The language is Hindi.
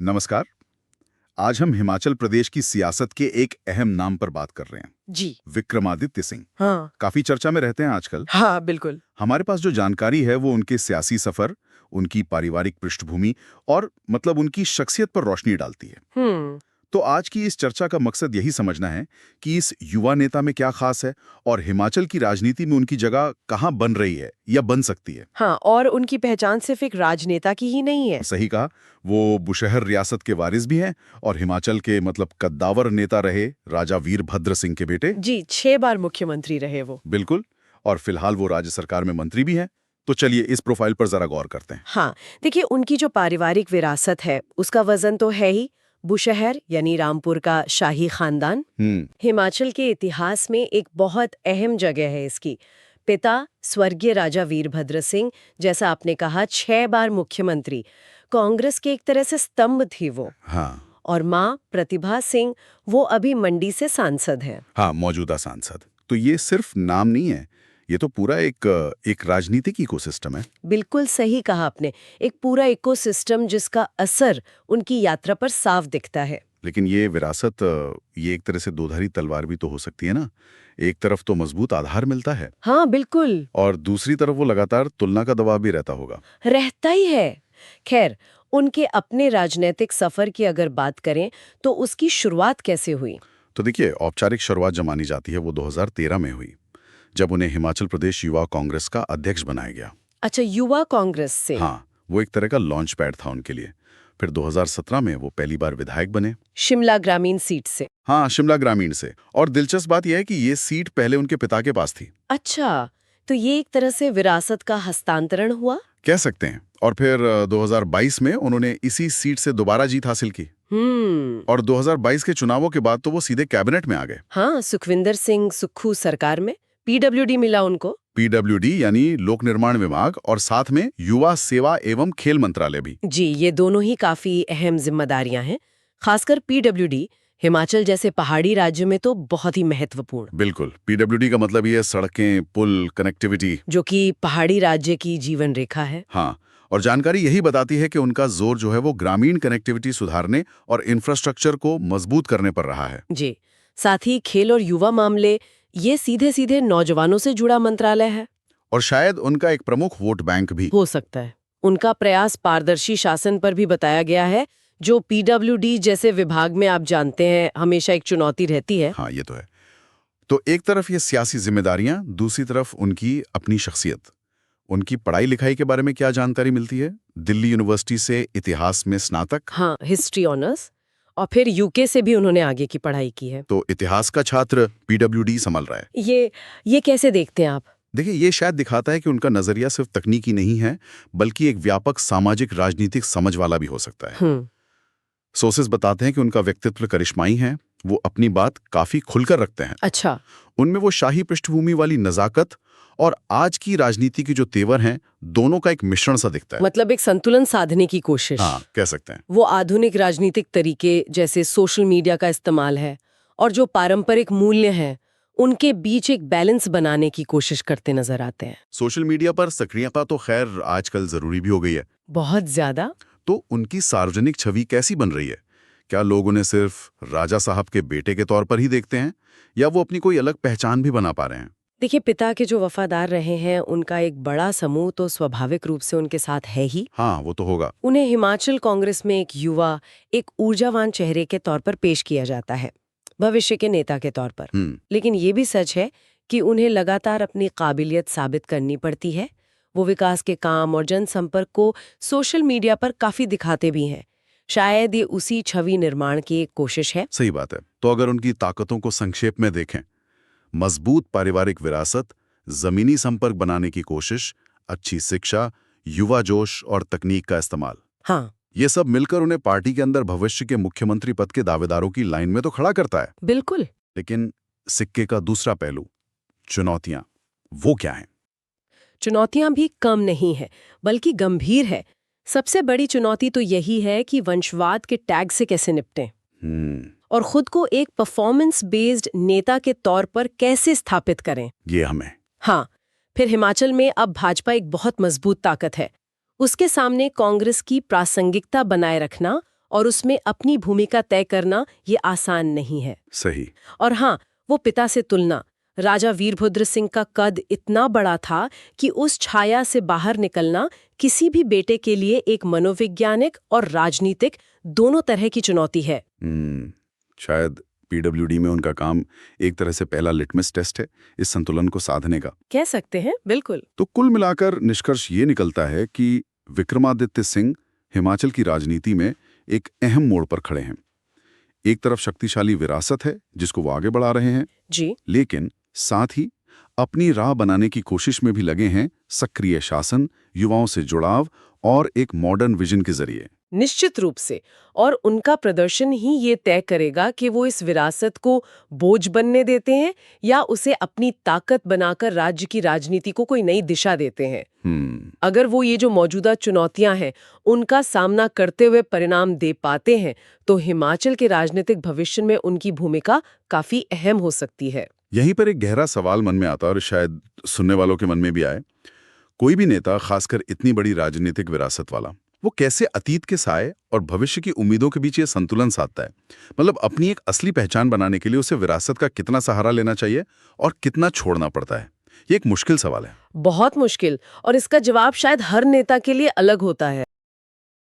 नमस्कार। आज हम हिमाचल प्रदेश की सियासत के एक अहम नाम पर बात कर रहे हैं। जी। विक्रमादित्य सिंह। हाँ। काफी चर्चा में रहते हैं आजकल। हाँ, बिल्कुल। हमारे पास जो जानकारी है वो उनके सियासी सफर, उनकी पारिवारिक पृष्ठभूमि और मतलब उनकी शख्सियत पर रोशनी डालती है। तो आज की इस चर्चा का मकसद यही समझना है कि इस युवा नेता में क्या खास है और हिमाचल की राजनीति में उनकी जगह कहाँ बन रही है या बन सकती है। हाँ, और उनकी पहचान सिर्फ एक राजनेता की ही नहीं है। सही कहा। वो बुशहर रियासत के वारिस भी हैं और हिमाचल के मतलब कद्दावर नेता रहे राजा वीरभद्र सिंह के बेटे। जी, 6 बार मुख्यमंत्री रहे वो। बिल्कुल। और फिलहाल वो राज्य सरकार में मंत्री भी हैं। तो चलिए इस प्रोफाइल पर जरा गौर करते हैं। हाँ, देखिए उनकी जो पारिवारिक विरासत है उसका वजन तो है ही। बुशहर यानी रामपुर का शाही खानदान हिमाचल के इतिहास में एक बहुत अहम जगह है इसकी। पिता स्वर्गीय राजा वीरभद्र सिंह, जैसा आपने कहा, 6 बार मुख्यमंत्री, कांग्रेस के एक तरह से स्तंभ थी वो। हाँ। और माँ प्रतिभा सिंह, वो अभी मंडी से सांसद हैं। हाँ, मौजूदा सांसद। तो ये सिर्फ नाम नहीं है, ये तो पूरा एक राजनीतिक इकोसिस्टम है। बिल्कुल सही कहा आपने, एक पूरा इकोसिस्टम जिसका असर उनकी यात्रा पर साफ दिखता है। लेकिन ये विरासत ये एक तरह से दोधारी तलवार भी तो हो सकती है ना। एक तरफ तो मजबूत आधार मिलता है हाँ, बिल्कुल। और दूसरी तरफ वो लगातार तुलना का दबाव भी रहता होगा। रहता ही है। खैर, उनके अपने राजनीतिक सफर की अगर बात करें तो उसकी शुरुआत कैसे हुई? तो देखिए, औपचारिक शुरुआत जो मानी जाती है वो 2013 में हुई, जब उन्हें हिमाचल प्रदेश युवा कांग्रेस का अध्यक्ष बनाया गया। अच्छा, युवा कांग्रेस से? हाँ, वो एक तरह का लॉन्च पैड था उनके लिए। फिर 2017 में वो पहली बार विधायक बने। शिमला ग्रामीण सीट से? हाँ, शिमला ग्रामीण से। और दिलचस्प बात यह है कि ये सीट पहले उनके पिता के पास थी। अच्छा, तो ये एक तरह से विरासत का हस्तांतरण हुआ, कह सकते हैं। और फिर 2022 में उन्होंने इसी सीट से दोबारा जीत हासिल की। और 2022 के चुनावों के बाद तो वो सीधे कैबिनेट में आ गए। हाँ, सुखविंदर सिंह सुक्खू सरकार में पीडब्ल्यूडी मिला उनको। पीडब्ल्यूडी यानी लोक निर्माण विभाग और साथ में युवा सेवा एवं खेल मंत्रालय भी। जी, ये दोनों ही काफी अहम जिम्मेदारियां हैं। खासकर पीडब्ल्यूडी हिमाचल जैसे पहाड़ी राज्य में तो बहुत ही महत्वपूर्ण। बिल्कुल। पीडब्ल्यूडी का मतलब ये सड़कें, पुल, कनेक्टिविटी, जो कि पहाड़ी राज्य की जीवन रेखा है। हाँ, और जानकारी यही बताती है कि उनका जोर जो है वो ग्रामीण कनेक्टिविटी सुधारने और इंफ्रास्ट्रक्चर को मजबूत करने पर रहा है। जी, साथ ही खेल और युवा मामले, ये सीधे सीधे नौजवानों से जुड़ा मंत्रालय है। और शायद उनका एक प्रमुख वोट बैंक भी हो सकता है। उनका प्रयास पारदर्शी शासन पर भी बताया गया है, जो पीडब्ल्यूडी जैसे विभाग में आप जानते हैं हमेशा एक चुनौती रहती है। हाँ, ये तो है। तो एक तरफ ये सियासी जिम्मेदारियां, दूसरी तरफ उनकी अपनी शख्सियत। उनकी पढ़ाई लिखाई के बारे में क्या जानकारी मिलती है? दिल्ली यूनिवर्सिटी से इतिहास में स्नातक। हाँ, हिस्ट्री ऑनर्स। और फिर यूके से भी उन्होंने आगे की पढ़ाई की है। तो इतिहास का छात्र पीडब्ल्यूडी संभाल रहा है। ये कैसे देखते हैं आप? देखिए, ये शायद दिखाता है कि उनका नजरिया सिर्फ तकनीकी नहीं है, बल्कि एक व्यापक सामाजिक राजनीतिक समझ वाला भी हो सकता है। सोर्सेस बताते हैं कि उनका व्यक्तित्व करिश्माई है। वो अपनी बात काफी खुलकर रखते हैं। अच्छा। उनमें वो शाही पृष्ठभूमि वाली नजाकत और आज की राजनीति के जो तेवर हैं, दोनों का एक मिश्रण सा दिखता है। मतलब एक संतुलन साधने की कोशिश। हाँ, कह सकते हैं। वो आधुनिक राजनीतिक तरीके जैसे सोशल मीडिया का इस्तेमाल है और जो पारंपरिक मूल्य हैं उनके बीच एक बैलेंस बनाने की कोशिश करते नजर आते हैं। सोशल मीडिया पर सक्रियता तो खैर आजकल जरूरी भी हो गई है। बहुत ज्यादा। तो उनकी सार्वजनिक छवि कैसी बन रही है? क्या लोग उन्हें सिर्फ राजा साहब के बेटे के तौर पर ही देखते हैं या वो अपनी कोई अलग पहचान भी बना पा रहे हैं? देखिए, पिता के जो वफादार रहे हैं उनका एक बड़ा समूह तो स्वाभाविक रूप से उनके साथ है ही। हाँ, वो तो होगा। उन्हें हिमाचल कांग्रेस में एक युवा, एक ऊर्जावान चेहरे के तौर पर पेश किया जाता है, भविष्य के नेता के तौर पर। लेकिन ये भी सच है कि उन्हें लगातार अपनी काबिलियत साबित करनी पड़ती है। वो विकास के काम और जनसंपर्क को सोशल मीडिया पर काफी दिखाते भी हैं। शायद ये उसी छवि निर्माण की एक कोशिश है। सही बात है। तो अगर उनकी ताकतों को संक्षेप में देखें, मजबूत पारिवारिक विरासत, जमीनी संपर्क बनाने की कोशिश, अच्छी शिक्षा, युवा जोश और तकनीक का इस्तेमाल, हाँ, ये सब मिलकर उन्हें पार्टी के अंदर भविष्य के मुख्यमंत्री पद के दावेदारों की लाइन में तो खड़ा करता है। बिल्कुल। लेकिन सिक्के का दूसरा पहलू, चुनौतियां, वो क्या हैं? चुनौतियां भी कम नहीं है, बल्कि गंभीर है। सबसे बड़ी चुनौती तो यही है कि वंशवाद के टैग से कैसे निपटें और खुद को एक परफॉर्मेंस बेस्ड नेता के तौर पर कैसे स्थापित करें। ये हमें। हाँ, फिर हिमाचल में अब भाजपा एक बहुत मजबूत ताकत है। उसके सामने कांग्रेस की प्रासंगिकता बनाए रखना और उसमें अपनी भूमिका तय करना ये आसान नहीं है। सही। और हाँ, वो पिता से तुलना, राजा वीरभद्र सिंह का कद इतना बड़ा था कि उस छाया से बाहर निकलना किसी भी बेटे के लिए एक मनोवैज्ञानिक और राजनीतिक दोनों तरह की चुनौती है। शायद पीडब्ल्यूडी में उनका काम एक तरह से पहला लिटमस टेस्ट है इस संतुलन को साधने का। कह सकते हैं, बिल्कुल। तो कुल मिलाकर निष्कर्ष ये निकलता है कि विक्रमादित्य सिंह हिमाचल की राजनीति में एक अहम मोड़ पर खड़े हैं। एक तरफ शक्तिशाली विरासत है जिसको वो आगे बढ़ा रहे हैं जी, लेकिन साथ ही अपनी राह बनाने की कोशिश में भी लगे हैं सक्रिय शासन, युवाओं से जुड़ाव और एक मॉडर्न विजन के जरिए। निश्चित रूप से। और उनका प्रदर्शन ही ये तय करेगा कि वो इस विरासत को बोझ बनने देते हैं या उसे अपनी ताकत बनाकर राज्य की राजनीति को कोई नई दिशा देते हैं। अगर वो ये जो मौजूदा चुनौतियां हैं उनका सामना करते हुए परिणाम दे पाते हैं तो हिमाचल के राजनीतिक भविष्य में उनकी भूमिका काफी अहम हो सकती है। यहीं पर एक गहरा सवाल मन में आता है और शायद सुनने वालों के मन में भी आए। कोई भी नेता, खासकर इतनी बड़ी राजनीतिक विरासत वाला, वो कैसे अतीत के साए और भविष्य की उम्मीदों के बीच ये संतुलन साधता है? मतलब अपनी एक असली पहचान बनाने के लिए उसे विरासत का कितना सहारा लेना चाहिए और कितना छोड़ना पड़ता है? ये एक मुश्किल सवाल है। बहुत मुश्किल, और इसका जवाब शायद हर नेता के लिए अलग होता है।